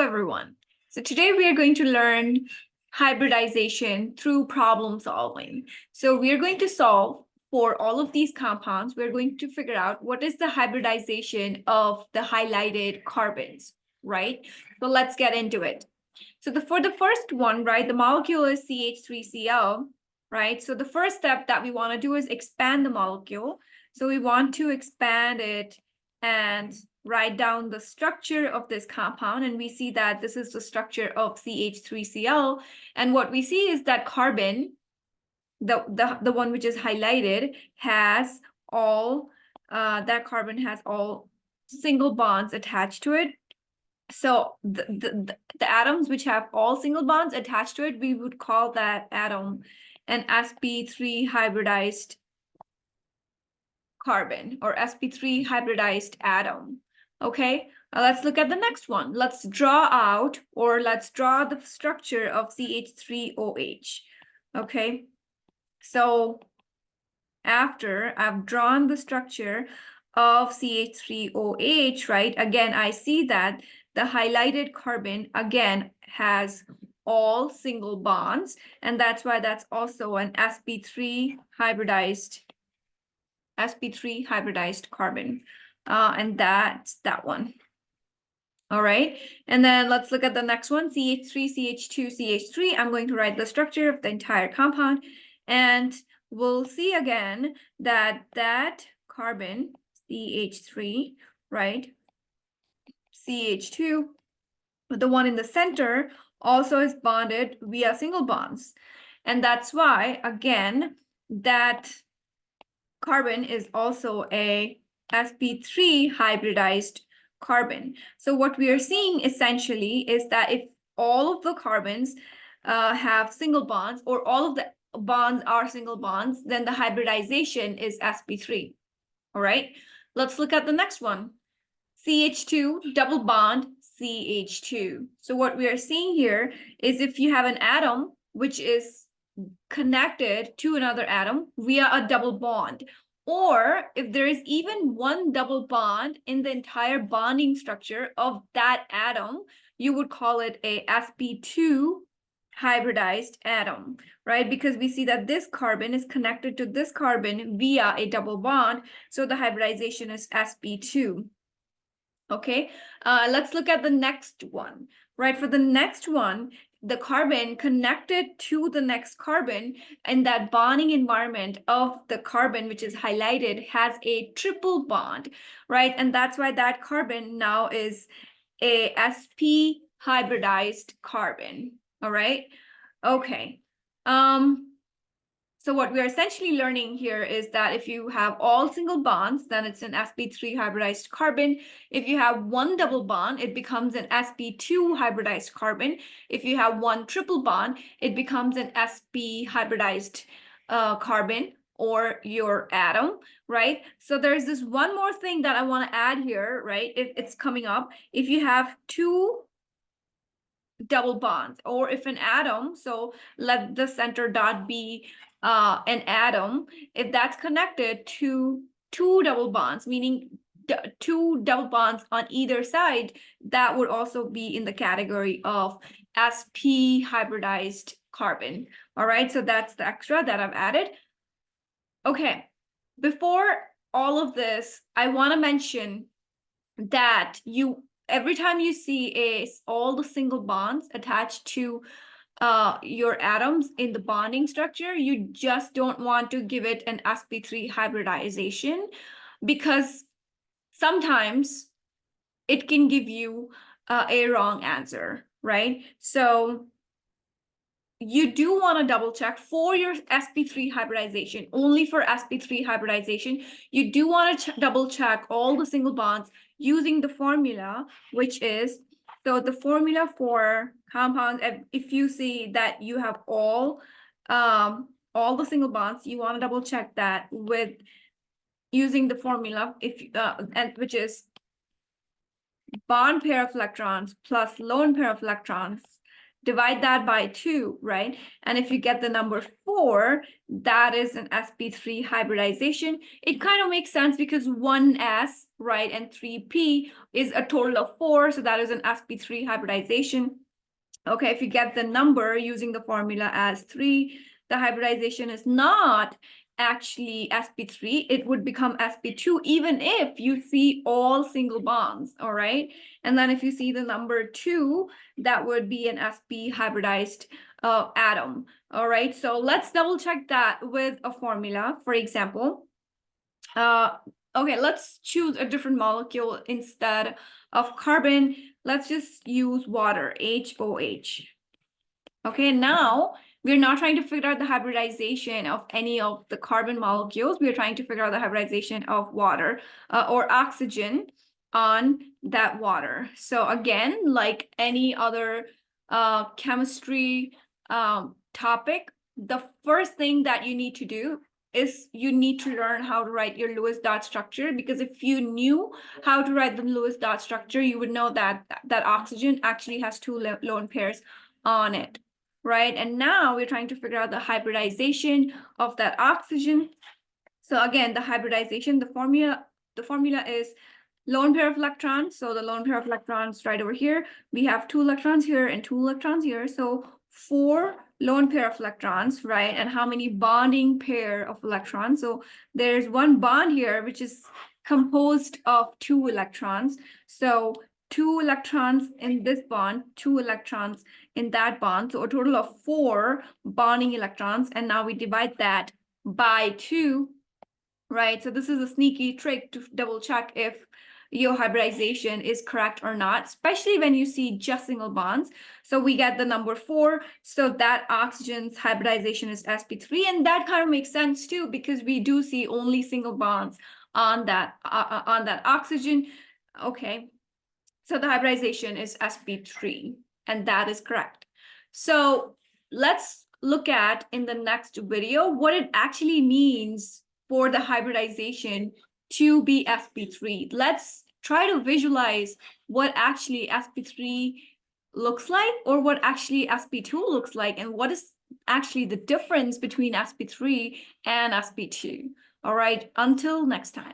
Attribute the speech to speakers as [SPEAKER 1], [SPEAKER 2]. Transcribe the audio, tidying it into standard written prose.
[SPEAKER 1] everyone. So today we are going to learn hybridization through problem solving. So we are going to solve for all of these compounds. We're going to figure out what is the hybridization of the highlighted carbons, right? So let's get into it. So for the first one, right, the molecule is CH3Cl, right? So the first step that we want to do is expand the molecule. So we want to expand it and write down the structure of this compound, and we see that this is the structure of CH3Cl. And what we see is that carbon, the one which is highlighted, has all that carbon has all single bonds attached to it. So the atoms which have all single bonds attached to it, we would call that atom an sp3 hybridized carbon or sp3 hybridized atom. Okay, let's look at the next one. Let's draw the structure of CH3OH. Okay, so after I've drawn the structure of CH3OH, right, again, I see that the highlighted carbon again has all single bonds, and that's why that's also an sp3 hybridized carbon. And that's that one. All right, and then let's look at the next one, CH3, CH2, CH3. I'm going to write the structure of the entire compound, and we'll see again that that carbon, CH3, right, CH2, the one in the center, also is bonded via single bonds. And that's why, again, that carbon is also a sp3 hybridized carbon. So what we are seeing essentially is that if all of the carbons have single bonds, or all of the bonds are single bonds, then the hybridization is sp3. All right, let's look at the next one. CH2 double bond CH2. So what we are seeing here is if you have an atom which is connected to another atom via a double bond, or if there is even one double bond in the entire bonding structure of that atom, you would call it a sp2 hybridized atom, right? Because we see that this carbon is connected to this carbon via a double bond, so the hybridization is sp2. Okay, let's look at the next one, right? For the next one, the carbon connected to the next carbon in that bonding environment of the carbon which is highlighted has a triple bond, right? And that's why that carbon now is a sp hybridized carbon. All right, okay. So what we're essentially learning here is that if you have all single bonds, then it's an sp3 hybridized carbon. If you have one double bond, it becomes an sp2 hybridized carbon. If you have one triple bond, it becomes an sp hybridized carbon, or your atom, right? So there's this one more thing that I want to add here, right? If it's coming up, if you have two double bonds, or if an atom, so let the center dot be an atom, if that's connected to two double bonds, meaning two double bonds on either side, that would also be in the category of sp hybridized carbon. All right, so that's the extra that I've added. Okay, before all of this, I want to mention that every time you see all the single bonds attached to your atoms in the bonding structure, you just don't want to give it an sp3 hybridization, because sometimes it can give you a wrong answer, right? So you do want to double check for your sp3 hybridization. Only for sp3 hybridization, you do want to double check all the single bonds using the formula, which is, so the formula for compounds, if you see that you have all the single bonds, you want to double check that with using the formula, which is bond pair of electrons plus lone pair of electrons divide that by 2, right? And if you get the number 4, that is an sp3 hybridization. It kind of makes sense because 1s, right, and 3p is a total of 4, so that is an sp3 hybridization. Okay, if you get the number using the formula as 3, the hybridization is not actually sp3, it would become sp2 even if you see all single bonds, all right? And then if you see the number 2, that would be an sp hybridized atom, all right? So let's double check that with a formula. For example, okay, let's choose a different molecule instead of carbon. Let's just use water, HOH. Okay, now we're not trying to figure out the hybridization of any of the carbon molecules. We're trying to figure out the hybridization of water or oxygen on that water. So again, like any other chemistry topic, the first thing that you need to do is you need to learn how to write your Lewis dot structure, because if you knew how to write the Lewis dot structure, you would know that oxygen actually has 2 lone pairs on it, right? And now we're trying to figure out the hybridization of that oxygen. So again, the hybridization, the formula is lone pair of electrons. So the lone pair of electrons right over here, we have 2 electrons here and 2 electrons here. So 4 lone pair of electrons, right? And how many bonding pair of electrons? So there's 1 bond here, which is composed of 2 electrons. So 2 electrons in this bond, 2 electrons in that bond. So a total of 4 bonding electrons. And now we divide that by 2, right? So this is a sneaky trick to double check if your hybridization is correct or not, especially when you see just single bonds. So we get the number 4. So that oxygen's hybridization is sp3, and that kind of makes sense too, because we do see only single bonds on that oxygen. Okay, so the hybridization is sp3, and that is correct. So let's look at in the next video what it actually means for the hybridization to be sp3. Let's try to visualize what actually sp3 looks like, or what actually sp2 looks like, and what is actually the difference between sp3 and sp2. All right, until next time.